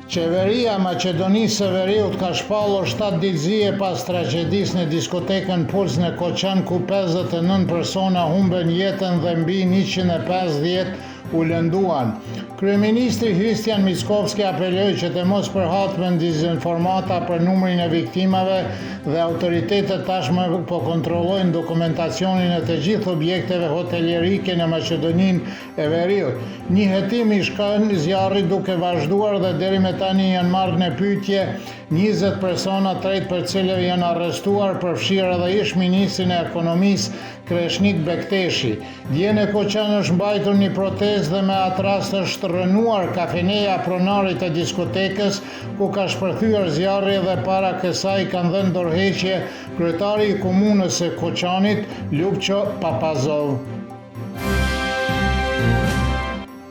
Qeveria Maqedonisë së Veriut ka shpallur 7 ditëzie pas tragjedisë në diskotekën Puls në Koçan, ku 59 persona humbën jetën dhe mbi 150 u lënduan. Kryeministri Hristijan Mickovski apeloi që të mos përhatmen dezinformata për numrin e viktimave dhe autoritetet tashmë po kontrollojnë dokumentacionin e të gjithë objekteve hotelierike në Maqedoninë e Veriut. Një hetim i shkon zjarrit duke vazhduar dhe deri me tani janë marrë në pyetje 20 persona, 3 për cilëve janë arrestuar, përfshirë edhe ish-ministrin e ekonomisë Kreshnik Bekteshi. Dje në Koçan është mbajtur një protestë dhe me atë rast është rënuar kafeneja pronarit e diskotekës, ku ka shpërthyer zjarri dhe para kësaj kanë dhënë dorëheqje kryetari i komunës së Koçanit, Ljupço Papazov.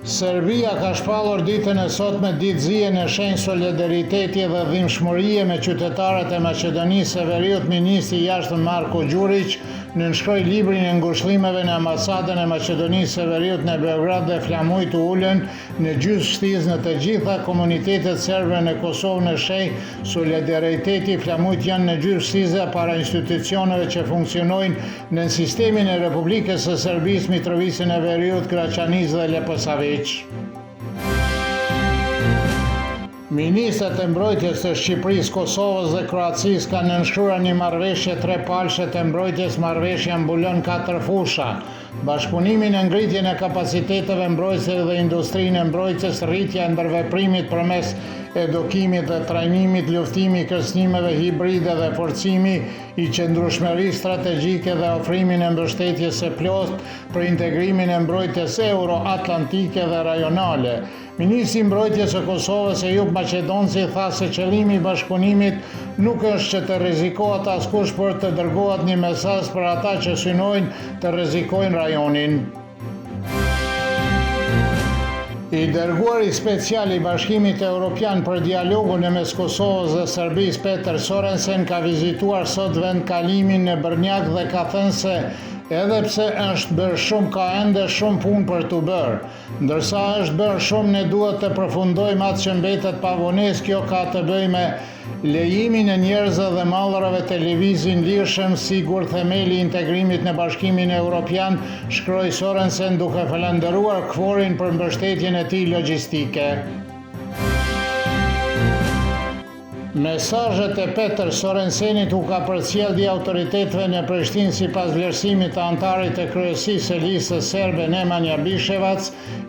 Serbia ka shpallur ditën e sotme ditëzie në shenjë solidariteti dhe dhimbshmërie me qytetarët e Maqedonisë së Veriut. Ministri i Jashtëm Marko Gjurić nënshkroi librin e ngushëllimeve në ambasadën e Maqedonisë së Veriut në Beograd dhe flamoi të ulën në gjysmë në të gjitha komunitetet serbe në Kosovë. Në shenjë solidariteti, flamujt janë në gjysmë para institucioneve që funksionojnë në sistemin e Republikës së Serbisë, Mitrovisën e Veriut, Graçanisë dhe Leposavić. Ministrat e mbrojtjes të Shqipërisë, Kosovës dhe Kroacisë kanë nënshkruar një marrëveshje 3 palëshe të mbrojtjes. Marrëveshja mbulon 4 fusha: bashkëpunimin e ngritjen e kapaciteteve mbrojtëse dhe industrinë e mbrojtjes, rritja e ndërveprimit përmes edukimit dhe trajnimit, luftimi i kërcënimeve hibride dhe forcimi i qëndrueshmërisë strategjike dhe ofrimin e mbështetjes së plotë për integrimin e mbrojtjes euro-atlantike dhe rajonale. Ministri i mbrojtjes së Kosovës, Eyüp Maqedonci, tha se qëllimi i bashkëpunimit nuk është që të rrezikohet askush, por të dërgohet një mesazh për ata që synojnë të rrezikojnë rajonin. I dërguari special i Bashkimit Evropian për dialogun e mes Kosovës dhe Serbisë, Peter Sorensen, ka vizituar sot vendkalimin në Brnjak dhe ka thënë se edhe pse është bërë shumë, ka ende shumë punë për të bërë. Ndërsa është bërë shumë, ne duhet të përfundojmë atë që mbetet pavonesë. Kjo ka të bëjë me lejimin e njerëzve dhe mallrave të lëvizjes lirshëm, sigur themeli i integrimit në Bashkimin Evropian, shkroi Sorensen duke falendëruar KFOR-in për mbështetjen e tij logjistike. Mesazhet e Peter Sorensenit u ka përcjellë autoritetëve në Prishtinë sipas vlerësimit të antarit të kryesisë së listës serbe Nemanja Bishevac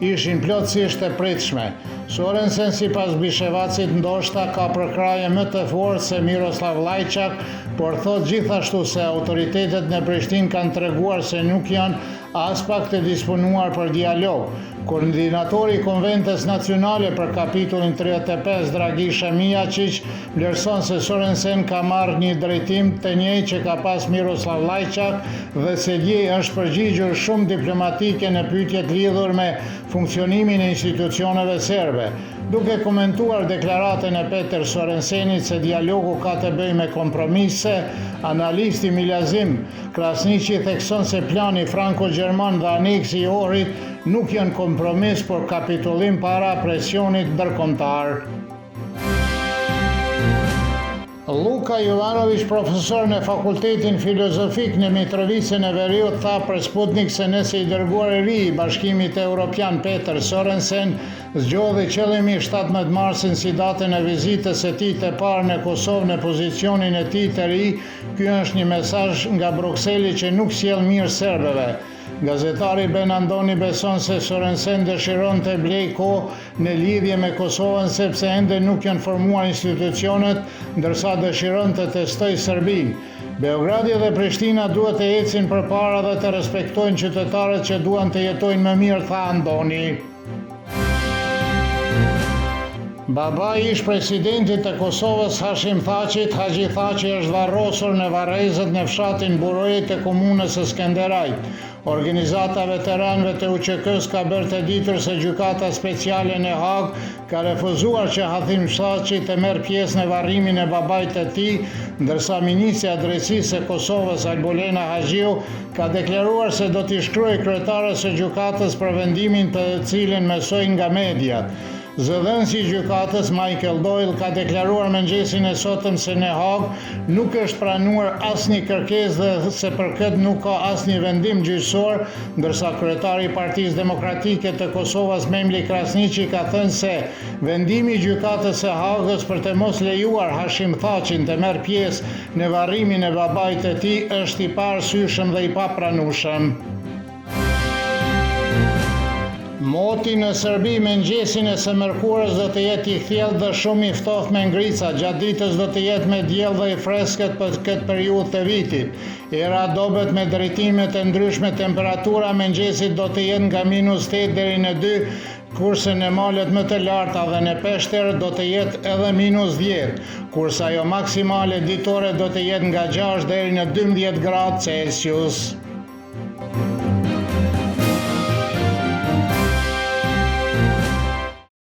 ishin plotësisht të pritshme. Sorensen, sipas Bishevacit, ndoshta ka përkraje më të fortë se Miroslav Lajçak, por thot gjithashtu se autoritetet në Prishtinë kanë treguar se nuk janë as pak të disponuar për dialog. Koordinatori i Konventës Nacionale për kapitullin 35, Dragisha Mijačić, vlerëson se Sorensen ka marrë një drejtim të njëjtë që ka pas Miroslav Lajçak dhe se dje është përgjigjur shumë diplomatike në pyetjet lidhur me funksionimin e institucioneve serbe. Duke komentuar deklaratën e Peter Sorensenit se dialogu ka të bëjë me kompromise, analisti Milazim Krasniqi thekson se plani franko-gjerman dhe aneksi i Ohrit nuk janë kompromis, por kapitullim para presionit ndërkombëtar. Luka Jovanović, profesor në Fakultetin Filozofik në Mitrovicën e Veriut, tha për Sputnik se nëse i dërguari i ri i Bashkimit Evropian Peter Sorensen zgjodhi qëllimisht 17 marsin si datën e vizitës së tij të parë në Kosovë në pozicionin e tij të ri, ky është një mesazh nga Brukseli që nuk sjell mirë serbëve. Gazetari Ben Andoni beson se Sorensen dëshiron të blejë kohë në lidhje me Kosovën sepse ende nuk janë formuar institucionet, ndërsa dëshiron të testojë Serbinë. Beogradi dhe Prishtina duhet të ecin përpara dhe të respektojnë qytetarët që duan të jetojnë më mirë, tha Andoni. Baba ish presidentit të Kosovës, Hashim Thaçit, Haxhi Thaçi, është varrosur në varrezët në fshatin Buroje të komunës së Skenderajt. Organizata veteranëve të UÇK-s ka bërë të ditur se gjykata speciale në Hag ka refuzuar që Hashim Thaçi të merr pjesë në varrimin e babait të tij, ndërsa ministrja e drejtësisë së Kosovës, Albolena Haxhiu, ka deklaruar se do t'i shkruajë kryetares së gjykatës për vendimin të cilin mësoi nga mediat. Zëdhënësi i gjykatës Michael Doyle ka deklaruar mëngjesin e sotëm se në Hag nuk është pranuar asnjë kërkesë dhe se për këtë nuk ka asnjë vendim gjyqësor, ndërsa kryetari i Partisë Demokratike të Kosovës Memli Krasniqi ka thënë se vendimi i gjykatës së Hagës për të mos lejuar Hashim Thaqin të merr pjesë në varrimin e babait të tij është i paarsyeshëm dhe i papranueshëm. Moti në Serbi mëngjesin e së mërkurës do të jetë i thjellë dhe shumë i ftohtë me ngrica, gjatë ditës do të jetë me diell dhe i freskët për këtë periudhë të vitit. Era dobet me drejtime të ndryshme, temperatura mëngjesit do të jetë nga -8 deri në 2, kurse në malet më të larta dhe në Peshter do të jetë edhe -10, kurse ajo maksimale ditore do të jetë nga 6 deri në 12 gradë Celsius.